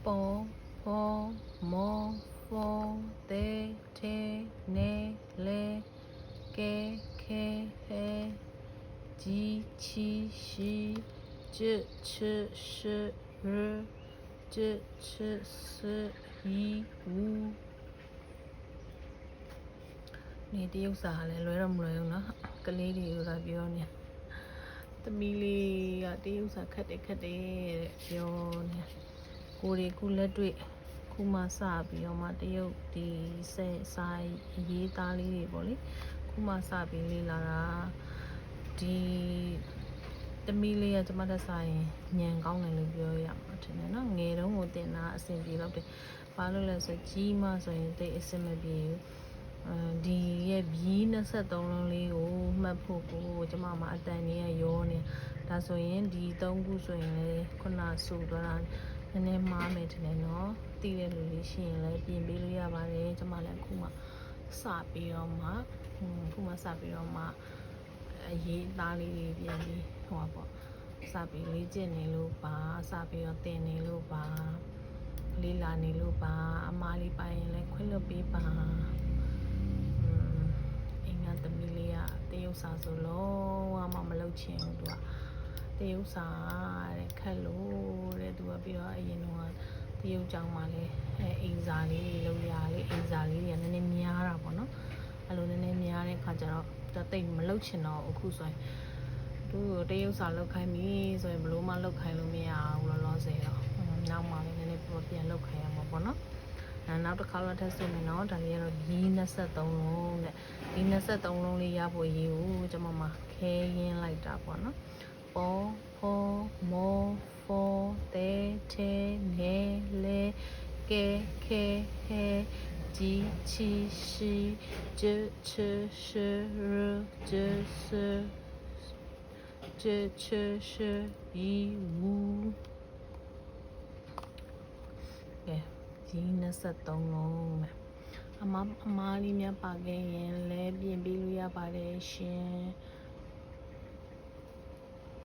ပေါ်ဖော်မောဖောတဲထဲနေလေကဲခဲဟဲကြီးချီရှိကျချရှိရကျချစီဝူနေတရုပ်စာလည်းလွယ်တော့မလွယ်ဘူးနော်ကလေးတွေကပြောနေသမီးလေးကတရုပ်စာခက်တယ်တဲ့ပြောနေကိုရီခုလက်တွေ့ခုမှစပြီးတော့မှတရုတ်ဒီစာရေးသားလေးတွေပေါ့လေခုမှစပြီးလေ့လာတာဒီသမီးလေးကကျမတက်ဆိုင်ညံကောင်းတယ်လို့ပြောရမှာထင်တယ်နော်ငယ်တုန်းကိုတင်တာအဆင်ပြေတော့တယ်ဘာလို့လဲဆိုကြီးမှဆိုရင်တိတ်အဆင်မပြေဘူးဒီရဲ့ဘီ23လုံးလေးကိုမှတ်ဖို့ကိုကျမမှာအတန်ကြီးရရောနေဒါဆိုရင်ဒီ3ခုဆိုရင်လေခုနဆိုသွားတာနည်းနည်းမှားမယ်ထင်တယ်နော်သိတဲ့လူတွေရှိရင်လည်းပြင်ပေးလို့ရပါတယ်ကျမလည်းအခုမှစပြီးတော့မှအရေးသားလေးတွေပြန်ပြီးဟိုပေါ့စပြီးလေ့ကျင့်နေလို့ပါစပြီးတော့သင်နေလို့ပါလေ့လာနေလို့ပါအမားလေးပိုင်းရင်လည်းခွင့်လွှတ်ပေးပါအင်္ဂါသမီးလေးကတရုပ်စာဆိုလုံးဝမလုပ်ချင်ဘူးသူကတရုပ်စာတဲ့ခက်လို့တဲ့သူကပြီးတော့အရင်တော့တရုပ်ကျောင်းမှာလည်းအိမ်စာလေးတွေလုပ်ရလေအိမ်စာလေးတွေကနည်းနည်းများတာပေါ့နော်အဲ့လိုနည်းနည်းများတဲ့ခါကျတော့တိတ်မလုပ်ချင်တော့အခုဆိုရင်သူတရုပ်စာလုပ်ခိုင်းပြီဆိုရင်ဘလို့မှလုပ်ခိုင်းလို့မရဘူးလောလောဆယ်တော့နောက်မှလည်းနည်းနည်းပြန်လုပ်ခိုင်းရမှာပေါ့နော်နောက်တစ်ခါတော့ထပ်ဆိုမယ်နော်ဒါလေးကတော့ဒီ23လုံးတဲ့ဒီ23လုံးလေးရဖို့ရေးကိုကျွန်မမှာခဲရင်းလိုက်တာပေါ့နော်ပေါ်ဖော်မောဖောတဲထဲနေလေကဲခဲဟဲကြီးချီရှိကျချရှိရကျချရှိဤဝူကဲဒီ23လုံးနဲ့အမားလေးများပါခဲ့ရင်လည်းပြင်ပေးလို့ရပါတယ်ရှင်